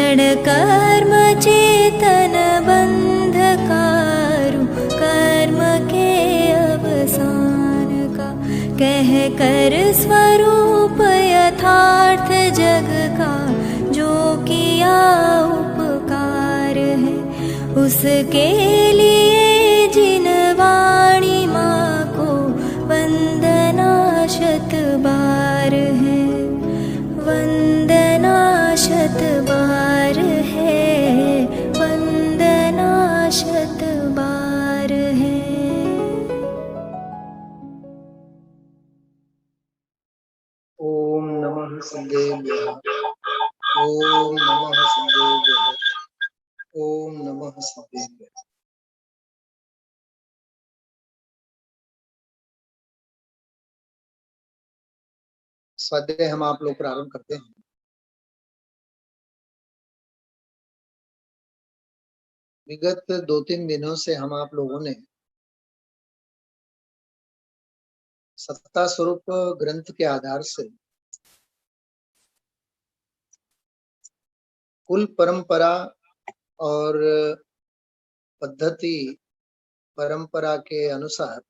क्षण कर्म चेतन बंधकारु, कर्म के अवसान का कह कर स्वरूप यथार्थ जग का, जो किया उपकार है उसके लिए जिन वाणी माँ को वंदना शत बार है, वंदना शत बार है, वंदना शत बार है। ओम नमः सिद्धेभ्यः, ओम नमः सिद्धेभ्यः, ओम नमः सिद्धेभ्यः। स्वाध्याय हम आप लोग प्रारंभ करते हैं। विगत 2-3 दिनों से हम आप लोगों ने सत्ता स्वरूप ग्रंथ के आधार से कुल परंपरा और पद्धति परंपरा के अनुसार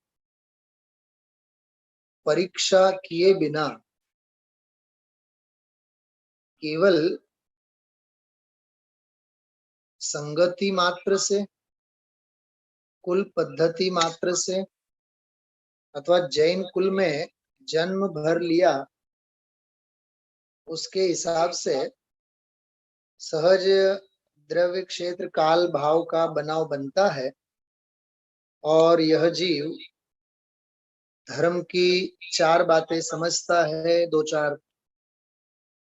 परीक्षा किए बिना केवल संगति मात्र से, कुल पद्धति मात्र से अथवा जैन कुल में जन्म भर लिया उसके हिसाब से सहज द्रव्य क्षेत्र काल भाव का बनाव बनता है और यह जीव धर्म की 4 बातें समझता है, 2-4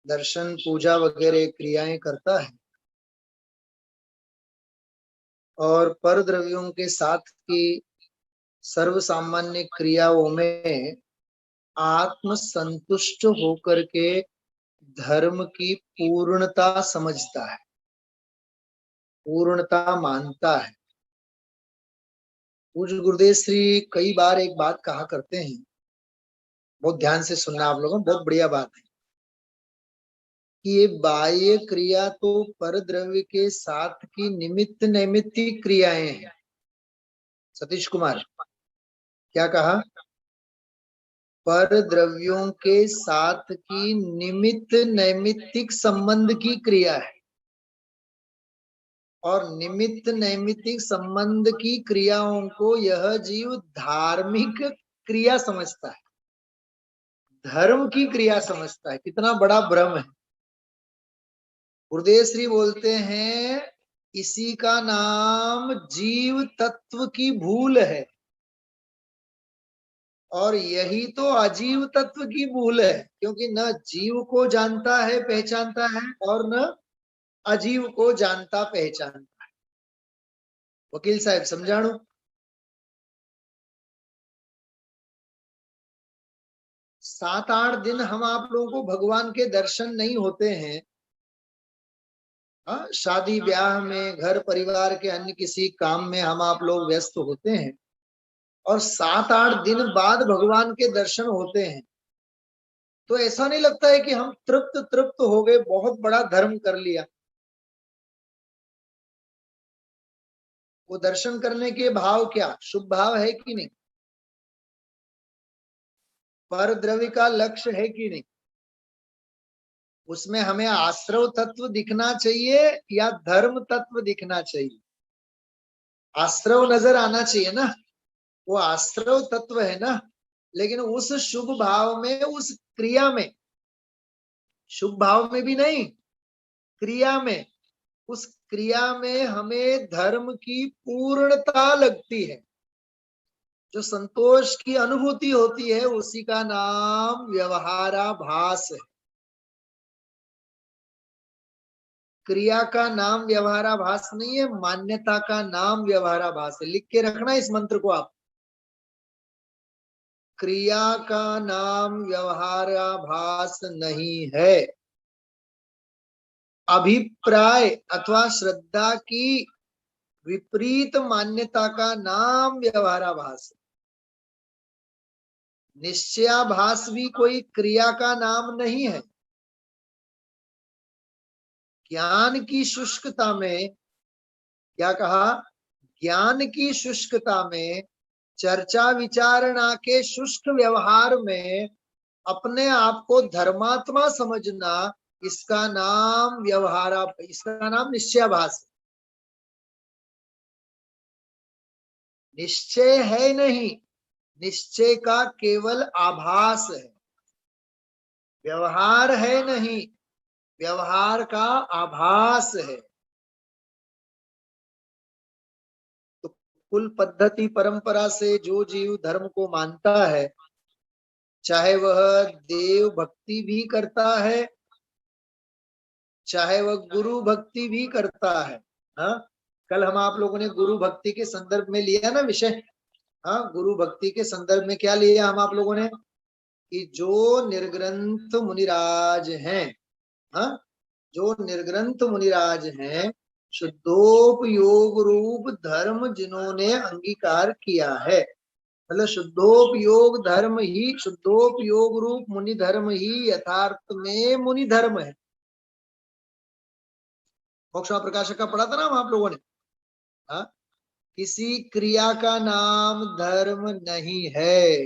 दर्शन पूजा वगैरह क्रियाएं करता है और पर द्रव्यों के साथ की सर्व सामान्य क्रियाओं में आत्म संतुष्ट होकर के धर्म की पूर्णता समझता है, पूर्णता मानता है। पूज्य गुरुदेव श्री कई बार एक बात कहा करते हैं, बहुत ध्यान से सुनना आप लोगों, बहुत बढ़िया बात है कि ये बाह्य क्रिया तो पर द्रव्य के साथ की निमित्त नैमित्तिक क्रियाएं हैं। सतीश कुमार क्या कहा? पर द्रव्यों के साथ की निमित्त नैमित्तिक संबंध की क्रिया है और निमित्त नैमित्तिक संबंध की क्रियाओं को यह जीव धार्मिक क्रिया समझता है, धर्म की क्रिया समझता है। कितना बड़ा भ्रम है। गुरुदेव श्री बोलते हैं इसी का नाम जीव तत्व की भूल है और यही तो अजीव तत्व की भूल है, क्योंकि न जीव को जानता है पहचानता है और न अजीव को जानता पहचानता है। वकील साहब समझाणु? 7-8 दिन हम आप लोगों को भगवान के दर्शन नहीं होते हैं। शादी ब्याह में, घर परिवार के अन्य किसी काम में हम आप लोग व्यस्त होते हैं और 7-8 दिन बाद भगवान के दर्शन होते हैं, तो ऐसा नहीं लगता है कि हम तृप्त हो गए, बहुत बड़ा धर्म कर लिया। वो दर्शन करने के भाव क्या शुभ भाव है कि नहीं? पर द्रव्य का लक्ष्य है कि नहीं? उसमें हमें आश्रव तत्व दिखना चाहिए या धर्म तत्व दिखना चाहिए? आश्रव नजर आना चाहिए ना, वो आश्रव तत्व है ना। लेकिन उस शुभ भाव में, उस क्रिया में, शुभ भाव में भी नहीं, क्रिया में, उस क्रिया में हमें धर्म की पूर्णता लगती है, जो संतोष की अनुभूति होती है, उसी का नाम व्यवहाराभास है। क्रिया का नाम व्यवहाराभास नहीं है, मान्यता का नाम व्यवहाराभास है। लिख के रखना इस मंत्र को आप। क्रिया का नाम व्यवहाराभास नहीं है, अभिप्राय अथवा श्रद्धा की विपरीत मान्यता का नाम व्यवहाराभास है। निश्चयाभास भी कोई क्रिया का नाम नहीं है। ज्ञान की शुष्कता में, क्या कहा, ज्ञान की शुष्कता में, चर्चा विचारणा के शुष्क व्यवहार में अपने आप को धर्मात्मा समझना, इसका नाम व्यवहारा, इसका नाम निश्चयाभास। निश्चय है नहीं, निश्चय का केवल आभास है। व्यवहार है नहीं, व्यवहार का आभास है। तो कुल पद्धति परंपरा से जो जीव धर्म को मानता है, चाहे वह देव भक्ति भी करता है, चाहे वह गुरु भक्ति भी करता है। हाँ, कल हम आप लोगों ने गुरु भक्ति के संदर्भ में लिया ना विषय। हाँ, गुरु भक्ति के संदर्भ में क्या लिया हम आप लोगों ने, कि जो निर्ग्रंथ मुनिराज हैं, हाँ, जो निर्ग्रंथ मुनिराज हैं, शुद्धोपयोग रूप धर्म जिन्होंने अंगीकार किया है, मतलब शुद्धोपयोग धर्म ही, शुद्धोपयोग रूप मुनि धर्म ही यथार्थ में मुनि धर्म है। मोक्षा प्रकाशक का पढ़ा था ना हम आप लोगों ने। हाँ, किसी क्रिया का नाम धर्म नहीं है।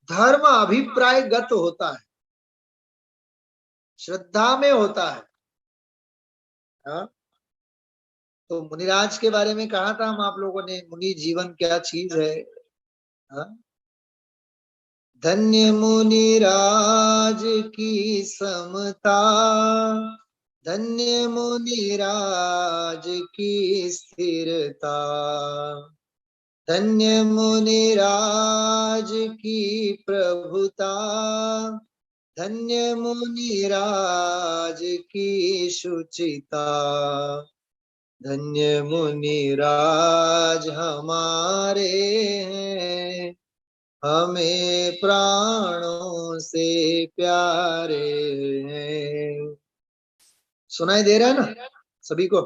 धर्म अभिप्रायगत होता है, श्रद्धा में होता है। हाँ, तो मुनिराज के बारे में कहा था हम आप लोगों ने, मुनि जीवन क्या चीज है। हाँ, धन्य मुनिराज की समता, धन्य मुनिराज की स्थिरता, धन्य मुनिराज की प्रभुता, धन्य मुनिराज की शुचिता, धन्य मुनिराज हमारे हैं, हमें प्राणों से प्यारे हैं। सुनाई दे रहा है ना सभी को?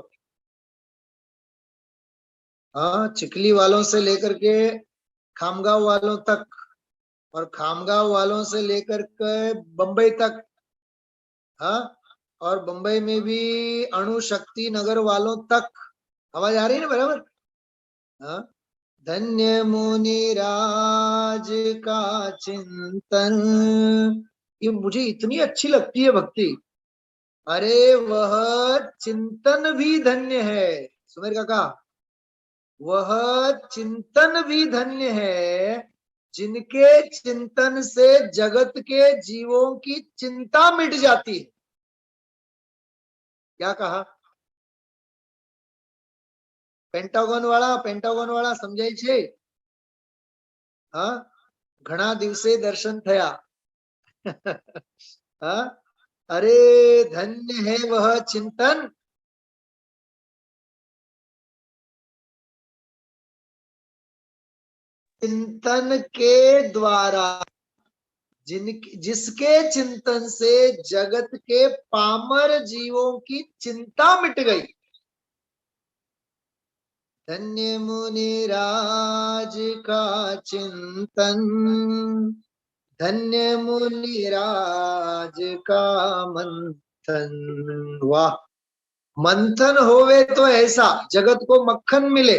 हाँ, चिखली वालों से लेकर के खामगांव वालों तक, और खामगांव वालों से लेकर के बंबई तक। हाँ, और बंबई में भी अणु शक्ति नगर वालों तक आवाज आ रही है ना बराबर? हाँ, धन्य मुनिराज का चिंतन, ये मुझे इतनी अच्छी लगती है भक्ति। अरे वह चिंतन भी धन्य है सुमेर काका, वह चिंतन भी धन्य है जिनके चिंतन से जगत के जीवों की चिंता मिट जाती है। क्या कहा? पेंटागोन वाला समझाई छे? हाँ, घना दिवसे दर्शन थया। हाँ, अरे धन्य है वह चिंतन, चिंतन के द्वारा, जिसके चिंतन से जगत के पामर जीवों की चिंता मिट गई। धन्य मुनिराज का चिंतन, धन्य मुनिराज का मंथन। वाह, मंथन होवे तो ऐसा जगत को मक्खन मिले।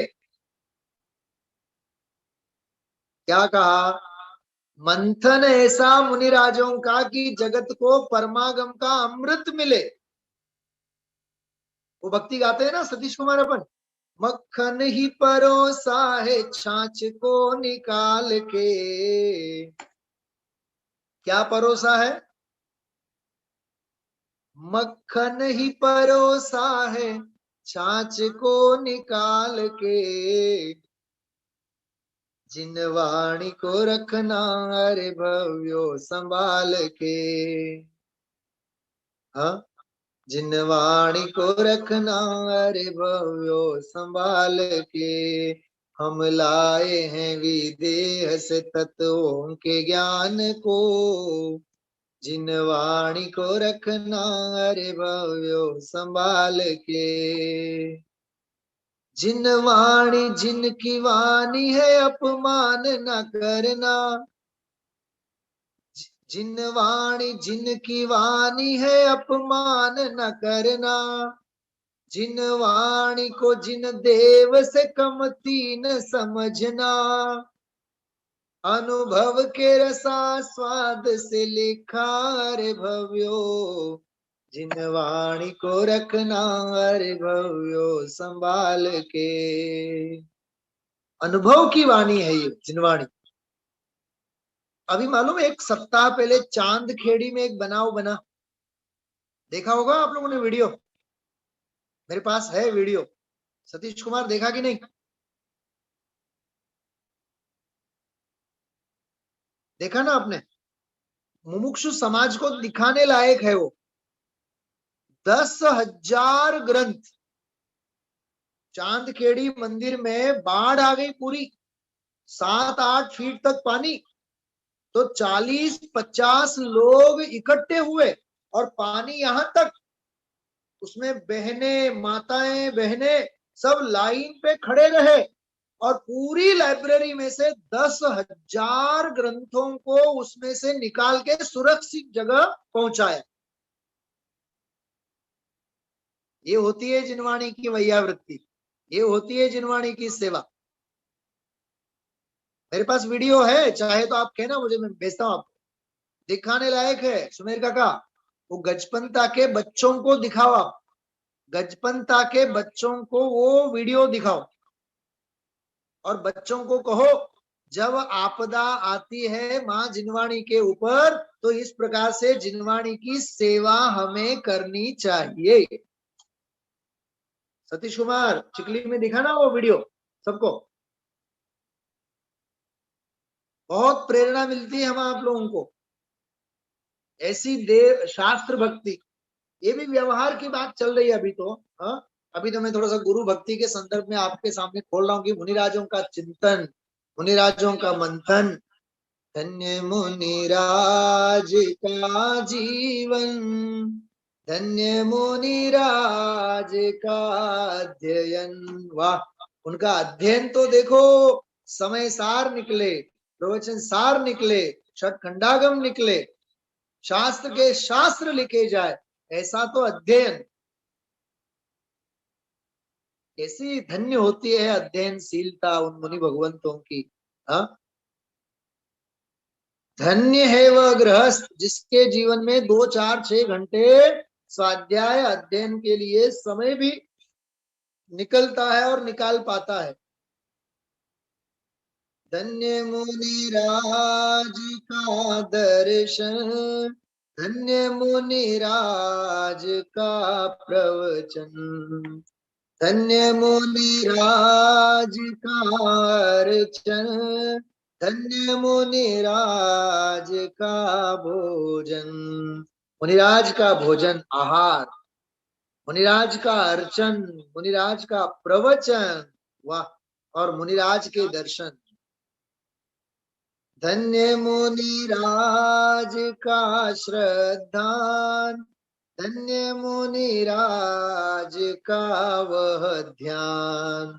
क्या कहा? मंथन ऐसा मुनिराजों का कि जगत को परमागम का अमृत मिले। वो भक्ति गाते हैं ना सतीश कुमार अपन, मक्खन ही परोसा है छाछ को निकाल के। क्या परोसा है? मक्खन ही परोसा है छाछ को निकाल के, जिन वाणी को रखना अरे भव्यो संभाल के। हाँ, जिन वाणी को रखना अरे भव्यो संभाल के, हम लाए हैं विदेह से तत्वों के ज्ञान को, जिन वाणी को रखना अरे भव्यो संभाल के। जिन वाणी, जिनकी वाणी है अपमान न करना, जिन वाणी जिनकी वाणी है अपमान न करना, जिन वाणी को जिन देव से कम तीन समझना, अनुभव के रसा स्वाद से लिखा रे भव्यो, जिन वाणी को रखना रे भव्यो संभाल के। अनुभव की वाणी है ये जिनवाणी। अभी मालूम, एक सप्ताह पहले चांद खेड़ी में एक बनाव बना, देखा होगा आप लोगों ने वीडियो, मेरे पास है वीडियो। सतीश कुमार देखा कि नहीं? देखा ना आपने? मुमुक्षु समाज को दिखाने लायक है वो। 10,000 ग्रंथ। चांदखेड़ी मंदिर में बाढ़ आ गई पूरी, 7-8 फीट तक पानी, तो 40-50 लोग इकट्ठे हुए और पानी यहां तक, उसमें बहनें, माताएं, बहनें सब लाइन पे खड़े रहे और पूरी लाइब्रेरी में से 10,000 ग्रंथों को उसमें से निकाल के सुरक्षित जगह पहुंचाया। ये होती है जिनवाणी की वैयावृत्ति, ये होती है जिनवाणी की सेवा। मेरे पास वीडियो है, चाहे तो आप कहना मुझे, मैं भेजता हूं आपको, दिखाने लायक है। सुमेर काका, वो गजपंता के बच्चों को दिखाओ, आप गजपंता के बच्चों को वो वीडियो दिखाओ और बच्चों को कहो, जब आपदा आती है माँ जिनवाणी के ऊपर, तो इस प्रकार से जिनवाणी की सेवा हमें करनी चाहिए। सतीश कुमार, चिकली में दिखा ना वो वीडियो सबको, बहुत प्रेरणा मिलती है हम आप लोगों को। ऐसी देव शास्त्र भक्ति, ये भी व्यवहार की बात चल रही है अभी तो। हाँ, अभी तो मैं थोड़ा सा गुरु भक्ति के संदर्भ में आपके सामने खोल रहा हूँ कि मुनिराजों का चिंतन, मुनिराजों का मंथन। धन्य मुनिराज का जीवन, धन्य मुनिराज का अध्ययन। वाह, उनका अध्ययन तो देखो, समय सार निकले, प्रवचन सार निकले, षटखंडागम निकले, शास्त्र के शास्त्र लिखे जाए, ऐसा तो अध्ययन। कैसी धन्य होती है अध्ययनशीलता उन मुनि भगवंतों की। हाँ, धन्य है वह गृहस्थ जिसके जीवन में 2-4-6 घंटे स्वाध्याय अध्ययन के लिए समय भी निकलता है और निकाल पाता है। धन्य मुनिराज का दर्शन, धन्य मुनिराज का प्रवचन, धन्य मुनिराज का अर्चन, धन्य मुनिराज का भोजन। मुनिराज का भोजन, आहार, मुनिराज का अर्चन, मुनिराज का प्रवचन, वाह, और मुनिराज के दर्शन। धन्य मुनिराज का श्रद्धान, धन्य मुनिराज का वह ध्यान,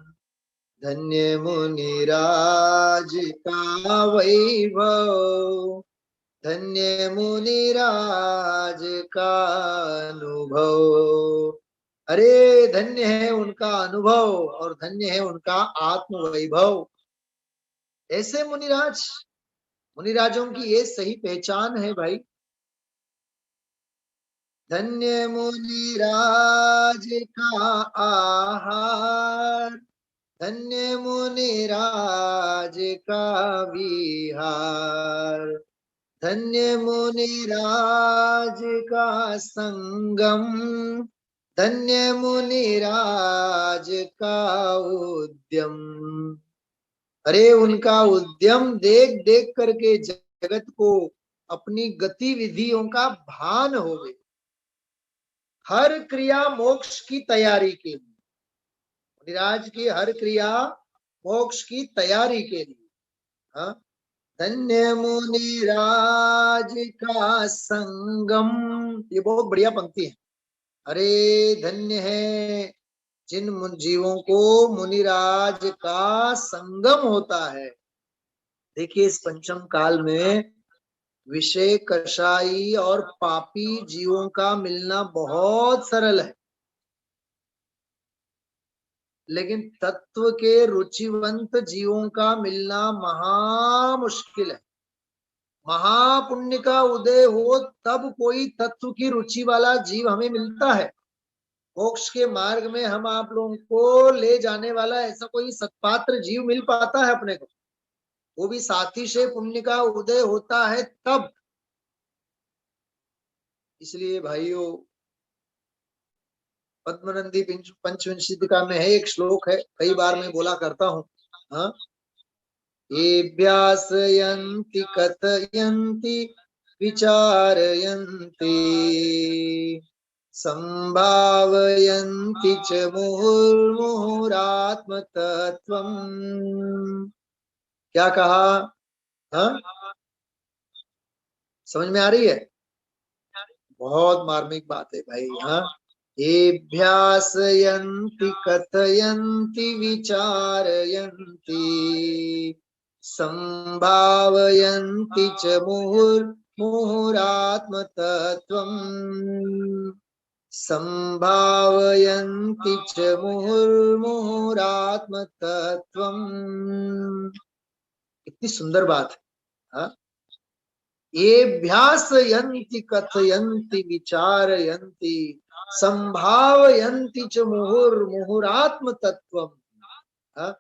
धन्य मुनिराज का वैभव, धन्य मुनिराज का अनुभव। अरे धन्य है उनका अनुभव और धन्य है उनका आत्म वैभव। ऐसे मुनिराज, मुनिराजों की ये सही पहचान है भाई। धन्य मुनिराज का आहार, धन्य मुनिराज का विहार, धन्य मुनिराज का संगम, धन्य मुनिराज का उद्यम। अरे उनका उद्यम देख देख करके जगत को अपनी गतिविधियों का भान हो गए। हर क्रिया मोक्ष की तैयारी के लिए, मुनिराज की हर क्रिया मोक्ष की तैयारी के लिए। हाँ, धन्य मुनिराज का संगम, ये बहुत बढ़िया पंक्ति है। अरे धन्य है जिन जीवों को मुनिराज का संगम होता है। देखिए इस पंचम काल में विषय कषाई और पापी जीवों का मिलना बहुत सरल है, लेकिन तत्व के रुचिवंत जीवों का मिलना महा मुश्किल है। महापुण्य का उदय हो तब कोई तत्व की रुचि वाला जीव हमें मिलता है। मोक्ष के मार्ग में हम आप लोगों को ले जाने वाला ऐसा कोई सत्पात्र जीव मिल पाता है अपने को, वो भी साथी से पुण्य का उदय होता है तब। इसलिए भाइयों, पद्मनंदी पंचविंशितिका में है एक श्लोक है, कई बार मैं बोला करता हूँ। हाँ, येऽभ्यासयन्ति कथयन्ति विचारयन्ति संभावयन्ति च मुहुर्मुहुरात्मतत्त्वम्। क्या कहा? हाँ, समझ में आ रही है? बहुत मार्मिक बात है भाई। हाँ, येऽभ्यासयन्ति कथयन्ति विचारयन्ति संभावयन्ति च मुहुर्मुहुरात्मतत्त्वम् संभावयन्ति च मुहुर्मुहुरात्मतत्त्वम्। इतनी सुंदर बात है। हाँ, येऽभ्यासयन्ति कथयन्ति विचारयन्ति संभावयन्ति च मुहुर्मुहुरात्मतत्त्वम्।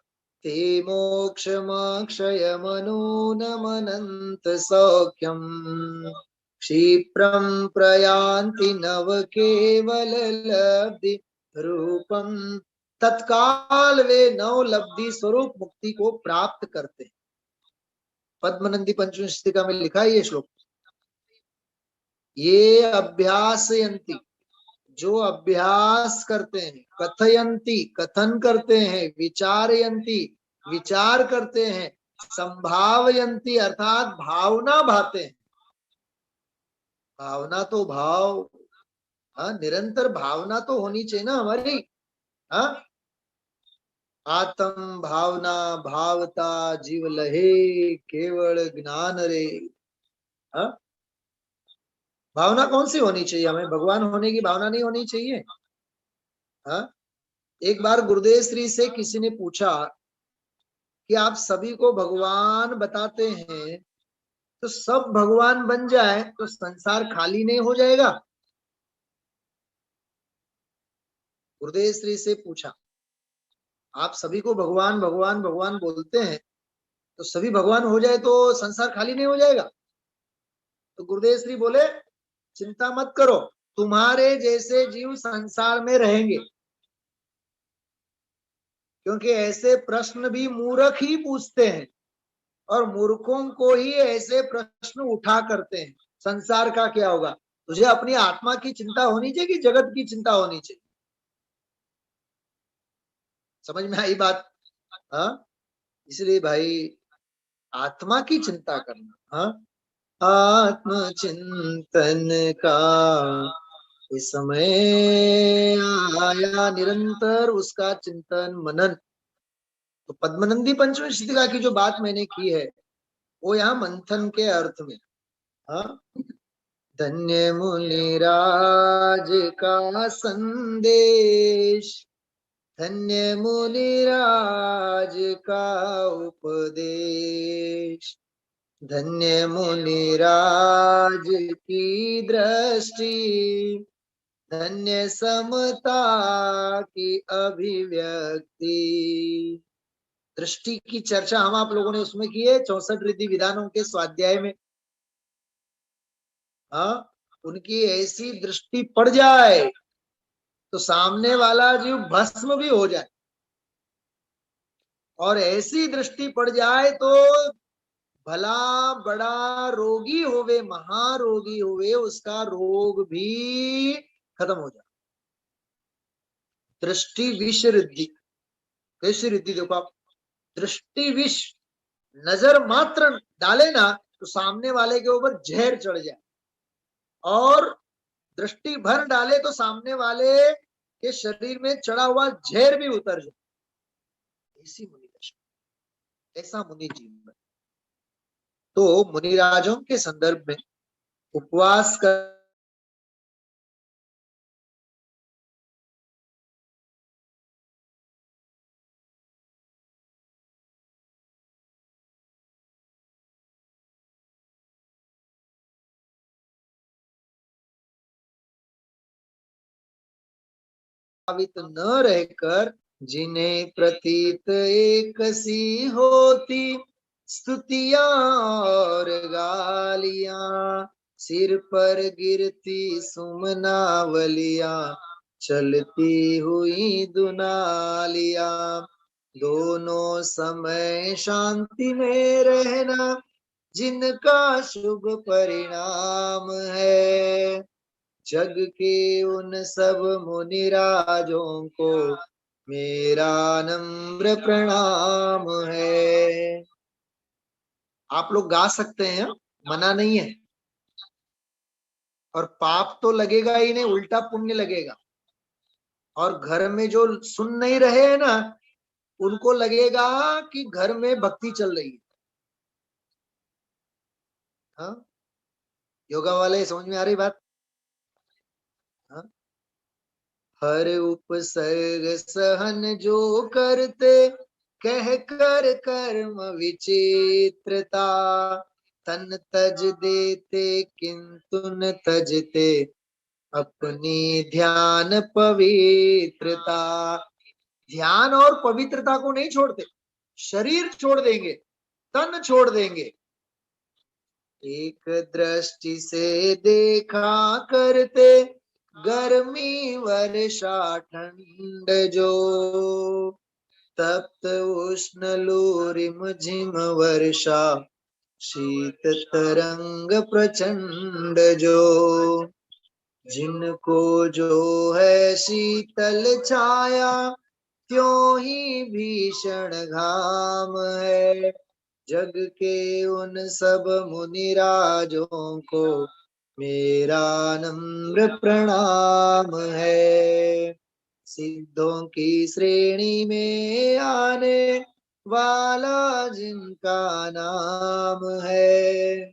ते मोक्षमक्षयमनूनमनन्त सौख्यम् क्षिप्रम् प्रयान्ति नवकेवल लब्धि रूपम्। तत्काल वे नव लब्धि स्वरूप मुक्ति को प्राप्त करते हैं। पद्मनंदी पंचविंशितिका में लिखा है ये श्लोक। ये अभ्यासयन्ति, जो अभ्यास करते हैं, कथयन्ति कथन करते हैं, विचारयन्ति विचार करते हैं, संभावयन्ति अर्थात भावना भाते हैं। भावना तो भाव, हाँ, निरंतर भावना तो होनी चाहिए ना हमारी। हाँ, आत्म भावना भावता जीव लहे केवल ज्ञान रे। हाँ, भावना कौन सी होनी चाहिए? हमें भगवान होने की भावना नहीं होनी चाहिए? हाँ, एक बार गुरुदेव श्री से किसी ने पूछा कि आप सभी को भगवान बताते हैं, तो सब भगवान बन जाए तो संसार खाली नहीं हो जाएगा? गुरुदेव श्री से पूछा, आप सभी को भगवान भगवान भगवान बोलते हैं, तो सभी भगवान हो जाए तो संसार खाली नहीं हो जाएगा? तो गुरुदेव श्री बोले, चिंता मत करो, तुम्हारे जैसे जीव संसार में रहेंगे, क्योंकि ऐसे प्रश्न भी मूर्ख ही पूछते हैं और मूर्खों को ही ऐसे प्रश्न उठा करते हैं। संसार का क्या होगा? तुझे अपनी आत्मा की चिंता होनी चाहिए कि जगत की चिंता होनी चाहिए? समझ में आई बात? हाँ, इसलिए भाई आत्मा की चिंता करना। हाँ, आत्मचिंतन का इस समय आया निरंतर उसका चिंतन मनन। तो पद्मनंदी पंचविंशितिका की जो बात मैंने की है वो यहाँ मंथन के अर्थ में। हाँ, धन्य मुनिराज का संदेश, धन्य मुनिराज का उपदेश, धन्य मुनिराज की दृष्टि, धन्य समता की अभिव्यक्ति। दृष्टि की चर्चा हम आप लोगों ने उसमें की है 64 रिद्धि विधानों के स्वाध्याय में। हाँ, उनकी ऐसी दृष्टि पड़ जाए तो सामने वाला जीव भस्म भी हो जाए, और ऐसी दृष्टि पड़ जाए तो भला बड़ा रोगी होवे, महारोगी होवे, उसका रोग भी खत्म हो जाए। दृष्टि विष रिद्धि। कैसी रिद्धि? देखो आप, दृष्टि विष, नजर मात्र डाले ना तो सामने वाले के ऊपर जहर चढ़ जाए, और दृष्टि भर डाले तो सामने वाले के शरीर में चढ़ा हुआ जहर भी उतर जाए। ऐसी मुनि दशा, ऐसा मुनि जीवन। तो मुनिराजों के संदर्भ में उपवास कर न रहकर जिन्हें प्रतीत एक सी होती स्तुतियां और गालियां, सिर पर गिरती सुमनावलियां, चलती हुई दुनालियां, दोनों समय शांति में रहना जिनका शुभ परिणाम है। जग के उन सब मुनिराजों को मेरा नम्र प्रणाम है। आप लोग गा सकते हैं, मना नहीं है। और पाप तो लगेगा ही नहीं, उल्टा पुण्य लगेगा। और घर में जो सुन नहीं रहे हैं ना, उनको लगेगा कि घर में भक्ति चल रही है। हाँ, योगा वाले समझ में आ रही बात? हाँ? हर उपसर्ग सहन जो करते, कह कर कर्म विचित्रता, तन तज देते किंतु न तजते अपनी ध्यान पवित्रता। ध्यान और पवित्रता को नहीं छोड़ते, शरीर छोड़ देंगे, तन छोड़ देंगे। एक दृष्टि से देखा करते, गर्मी वर्षा ठंड जो, तप्त उष्ण लू रिमझिम वर्षा, शीत तरंग प्रचंड जो। जिनको जो है शीतल छाया, त्यों ही भीषण घाम है। जग के उन सब मुनिराजों को मेरा नम्र प्रणाम है। सिद्धों की श्रेणी में आने वाला जिनका नाम है।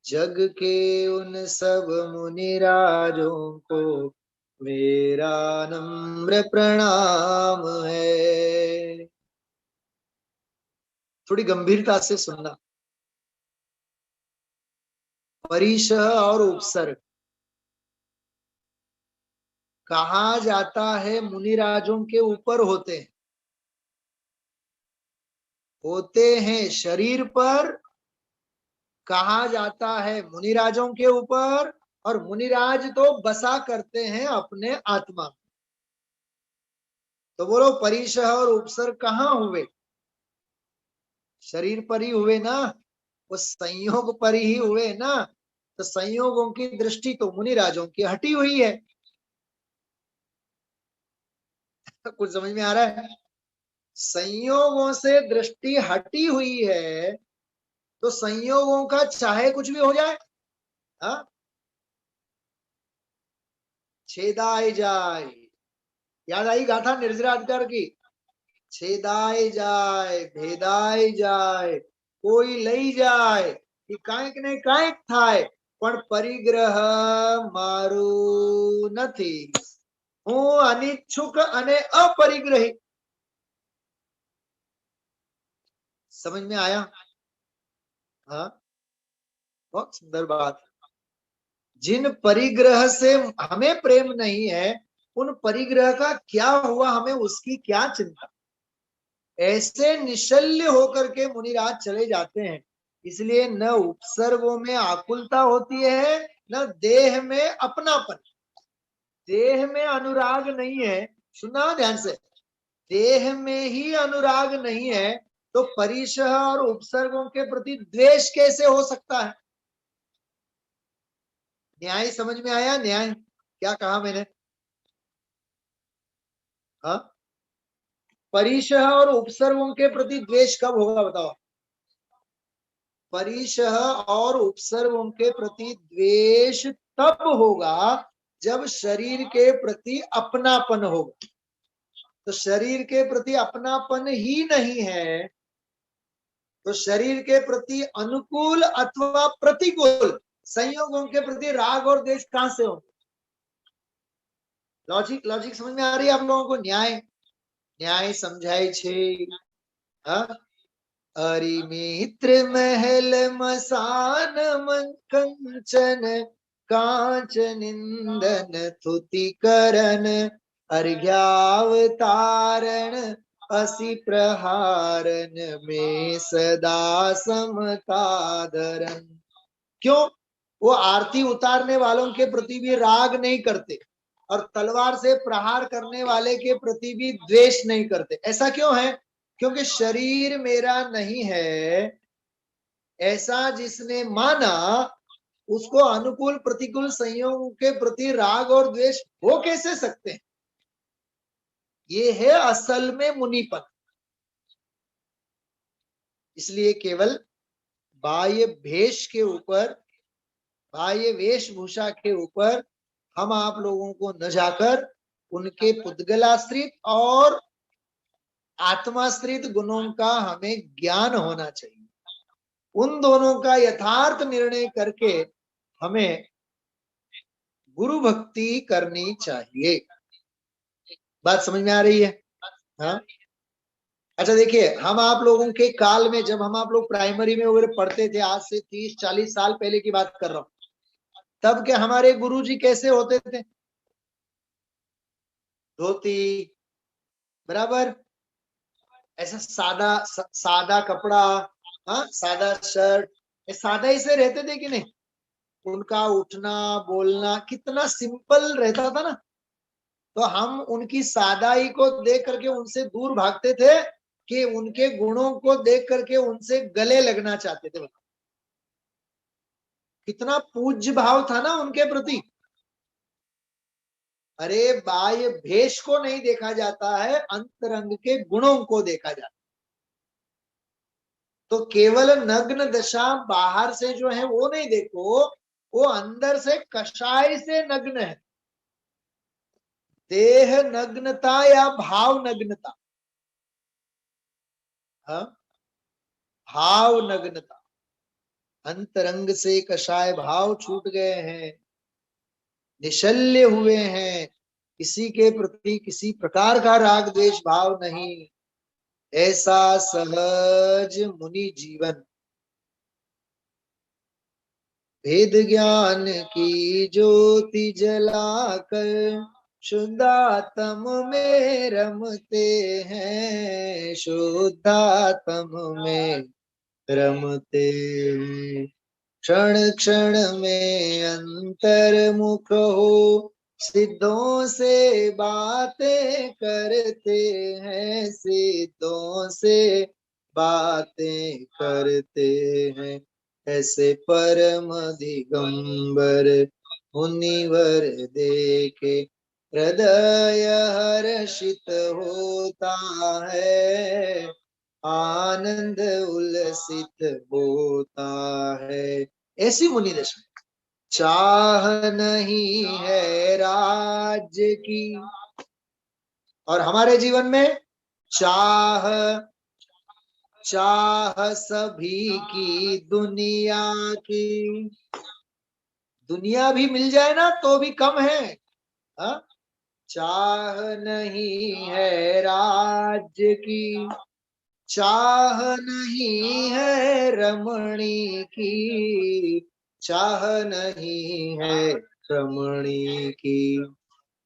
जग के उन सब मुनिराजों को मेरा नम्र प्रणाम है। थोड़ी गंभीरता से सुनना। परिशः और उपसर्ग कहा जाता है मुनिराजों के ऊपर होते हैं शरीर पर, कहा जाता है मुनिराजों के ऊपर। और मुनिराज तो बसा करते हैं अपने आत्मा में। तो बोलो परिशः और उपसर्ग कहाँ हुए? शरीर पर ही हुए ना, उस संयोग पर ही हुए ना। तो संयोगों की दृष्टि तो मुनिराजों की हटी हुई है। कुछ समझ में आ रहा है? संयोगों से दृष्टि हटी हुई है, तो संयोगों का चाहे कुछ भी हो जाए, हाँ, छेदाए जाए। याद आई गाथा निर्जरा अधिकार की? छेदाए जाए, भेदाए जाए, कोई लई जाए कि कांઈક ને કાંઈક થાય, પણ પરિગ્રહ મારું નથી। હું અનિચ્છુક અને अपरिग्रही। समझ में आया? हाँ, बहुत सुंदर बात। जिन परिग्रह से हमें प्रेम नहीं है, उन परिग्रह का क्या हुआ, हमें उसकी क्या चिंता। ऐसे निशल्य होकर के मुनिराज चले जाते हैं। इसलिए न उपसर्गों में आकुलता होती है, न देह में अपनापन। देह में अनुराग नहीं है, सुना ध्यान से। देह में ही अनुराग नहीं है, तो परिशः और उपसर्गों के प्रति द्वेष कैसे हो सकता है? न्याय समझ में आया? न्याय क्या कहा मैंने? हाँ, परिशः और उपसर्गों के प्रति द्वेष कब होगा बताओ? परिशः और उपसर्गों के प्रति द्वेष तब होगा जब शरीर के प्रति अपनापन होगा। तो शरीर के प्रति अपनापन ही नहीं है, तो शरीर के प्रति अनुकूल अथवा प्रतिकूल संयोगों के प्रति राग और द्वेष कहां से हो? लॉजिक लॉजिक समझ में आ रही है आप लोगों को? न्याय न्याय समझाए छे। अरि मित्र महल मसान मन कंचन कांच निंदन थुति करन अर्घ्यावतारण असि प्रहारन में सदा समताधरन। क्यों? वो आरती उतारने वालों के प्रति भी राग नहीं करते और तलवार से प्रहार करने वाले के प्रति भी द्वेष नहीं करते। ऐसा क्यों है? क्योंकि शरीर मेरा नहीं है ऐसा जिसने माना, उसको अनुकूल प्रतिकूल संयोगों के प्रति राग और द्वेष हो कैसे सकते हैं? ये है असल में मुनिपन। इसलिए केवल बाह्य भेष के ऊपर, बाह्य वेशभूषा के ऊपर हम आप लोगों को न जाकर उनके पुद्गलाश्रित और आत्माश्रित गुणों का हमें ज्ञान होना चाहिए। उन दोनों का यथार्थ निर्णय करके हमें गुरु भक्ति करनी चाहिए। बात समझ में आ रही है? हाँ। अच्छा देखिए, हम आप लोगों के काल में जब हम आप लोग प्राइमरी में वगैरह पढ़ते थे, आज से 30-40 साल पहले की बात कर रहा हूं, तब के हमारे गुरुजी कैसे होते थे? धोती, बराबर, ऐसा सादा सादा कपड़ा, हाँ, सादा शर्ट, सादा ही से रहते थे कि नहीं? उनका उठना बोलना कितना सिंपल रहता था ना। तो हम उनकी सादाई को देख करके उनसे दूर भागते थे कि उनके गुणों को देख करके उनसे गले लगना चाहते थे। कितना पूज्य भाव था ना उनके प्रति। अरे बाह्य भेष को नहीं देखा जाता है, अंतरंग के गुणों को देखा जाता है। तो केवल नग्न दशा बाहर से जो है वो नहीं देखो, वो अंदर से कषाय से नग्न है। देह नग्नता या भाव नग्नता? हाँ, भाव नग्नता। अंतरंग से कषाय भाव छूट गए हैं, निशल्य हुए हैं, किसी के प्रति किसी प्रकार का राग द्वेष भाव नहीं। ऐसा सहज मुनि जीवन, भेद ज्ञान की ज्योति जलाकर शुद्धात्म में रमते हैं, शुद्धात्म में रमते हैं। क्षण क्षण में अंतर्मुख हो सिद्धों से बातें करते हैं, सिद्धों से बातें करते हैं। ऐसे परम दिगंबर मुनिवर देखे हृदय हर्षित होता है, आनंद उल्लसित होता है। ऐसी मुनि दशा। चाह नहीं है राज्य की, और हमारे जीवन में चाह सभी की दुनिया की। दुनिया भी मिल जाए ना तो भी कम है। हा? चाह नहीं है राज्य की, चाह नहीं है रमणी की, चाह नहीं है रमणी की।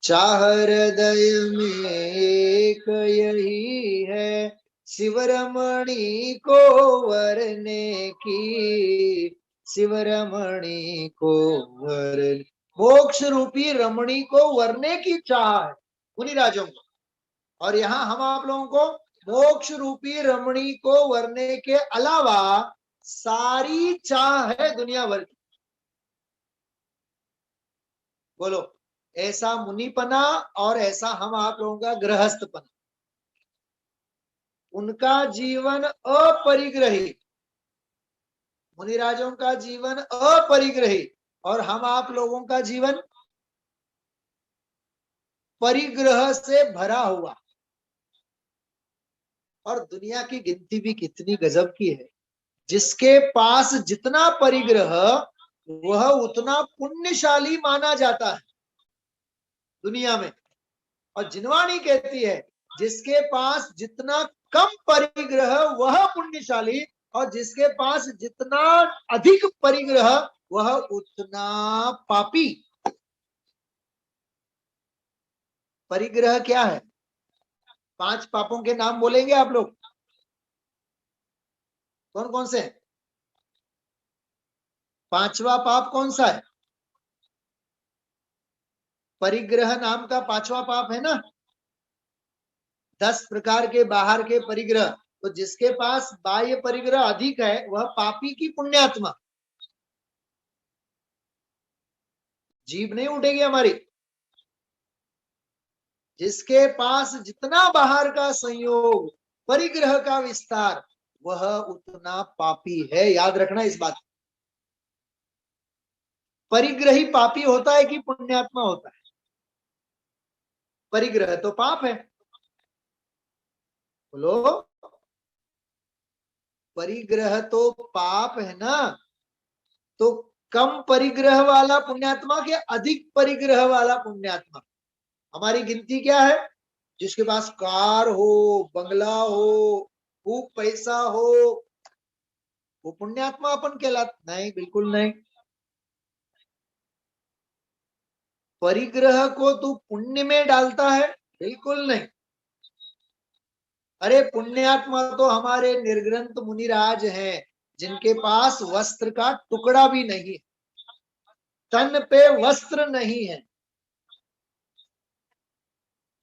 चाह हृदय में एक यही है, शिव रमणी को वरने की, शिव रमणी को वरने, मोक्ष रूपी रमणी को वरने की चाह है मुनिराजों को। और यहाँ हम आप लोगों को मोक्ष रूपी रमणी को वरने के अलावा सारी चाह है दुनिया भर की। बोलो, ऐसा मुनिपना और ऐसा हम आप लोगों का गृहस्थपना। उनका जीवन अपरिग्रही, मुनिराजों का जीवन अपरिग्रही, और हम आप लोगों का जीवन परिग्रह से भरा हुआ। और दुनिया की गिनती भी कितनी गजब की है। जिसके पास जितना परिग्रह वह उतना पुण्यशाली माना जाता है दुनिया में। और जिनवाणी कहती है जिसके पास जितना कम परिग्रह वह पुण्यशाली, और जिसके पास जितना अधिक परिग्रह वह उतना पापी। परिग्रह क्या है? 5 पापों के नाम बोलेंगे आप लोग, कौन कौन से हैं? 5वां पाप कौन सा है? परिग्रह नाम का 5वां पाप है ना। 10 प्रकार के बाहर के परिग्रह, तो जिसके पास बाह्य परिग्रह अधिक है वह पापी की पुण्यात्मा। जीभ नहीं उठेगी हमारी। जिसके पास जितना बाहर का संयोग, परिग्रह का विस्तार, वह उतना पापी है। याद रखना इस बात। परिग्रही पापी होता है कि पुण्यात्मा होता है? परिग्रह तो पाप है, बोलो। परिग्रह तो पाप है ना। तो कम परिग्रह वाला पुण्यात्मा के अधिक परिग्रह वाला पुण्यात्मा? हमारी गिनती क्या है? जिसके पास कार हो, बंगला हो, खूब पैसा हो, वो पुण्यात्मा अपन कहलाता? नहीं, बिल्कुल नहीं। परिग्रह को तू पुण्य में डालता है? बिल्कुल नहीं। अरे पुण्यात्मा तो हमारे निर्ग्रंथ मुनिराज हैं, जिनके पास वस्त्र का टुकड़ा भी नहीं, तन पे वस्त्र नहीं है।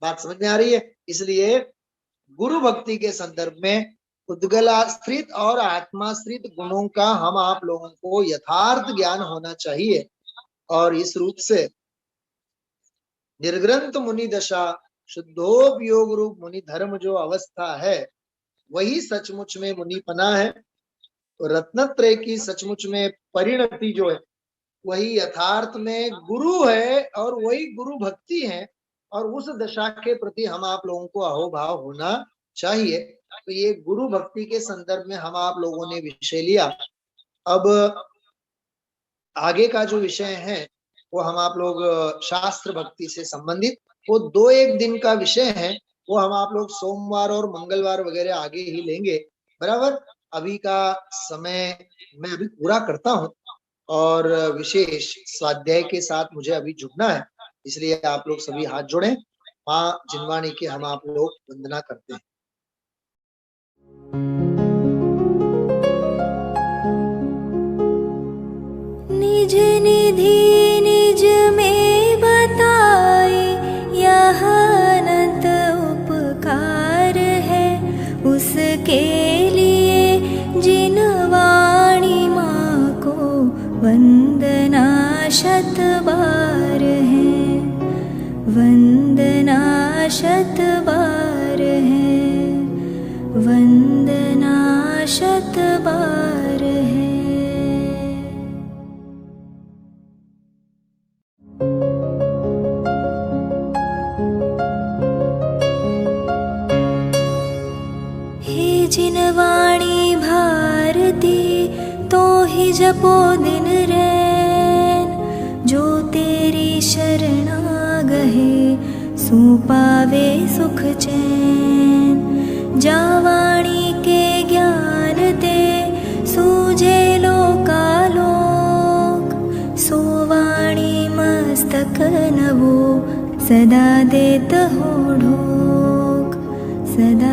बात समझ में आ रही है? इसलिए गुरु भक्ति के संदर्भ में उद्गलाश्रित और आत्माश्रित गुणों का हम आप लोगों को यथार्थ ज्ञान होना चाहिए। और इस रूप से निर्ग्रंथ मुनि दशा, शुद्धोपयोग रूप मुनि धर्म जो अवस्था है, वही सचमुच में मुनिपना है। रत्नत्रय की सचमुच में परिणति जो है वही यथार्थ में गुरु है, और वही गुरु भक्ति है। और उस दशा के प्रति हम आप लोगों को अहोभाव होना चाहिए। तो ये गुरु भक्ति के संदर्भ में हम आप लोगों ने विषय लिया। अब आगे का जो विषय है वो हम आप लोग शास्त्र भक्ति से संबंधित, वो 2-1 दिन का विषय है, वो हम आप लोग सोमवार और मंगलवार वगैरह आगे ही लेंगे। बराबर। अभी का समय मैं अभी पूरा करता हूँ, और विशेष स्वाध्याय के साथ मुझे अभी जुड़ना है। इसलिए आप लोग सभी हाथ जोड़ें, माँ जिनवाणी की हम आप लोग वंदना करते हैं। निज निधि निज में बताए, यह अनंत उपकार है उसके लिए जिन वाणी माँ को वंदना शत बार है, वंदना शत बार है, वंदना शत बार है। हे जिनवाणी भारती तो ही जपो दिन रैन, जो तेरी शरणा गहे सो पावे सुख चैन। जावाणी के ज्ञान ते सूझे लोकालोक, सो वाणी मस्तक नवो सदा देत हो ढोक, सदा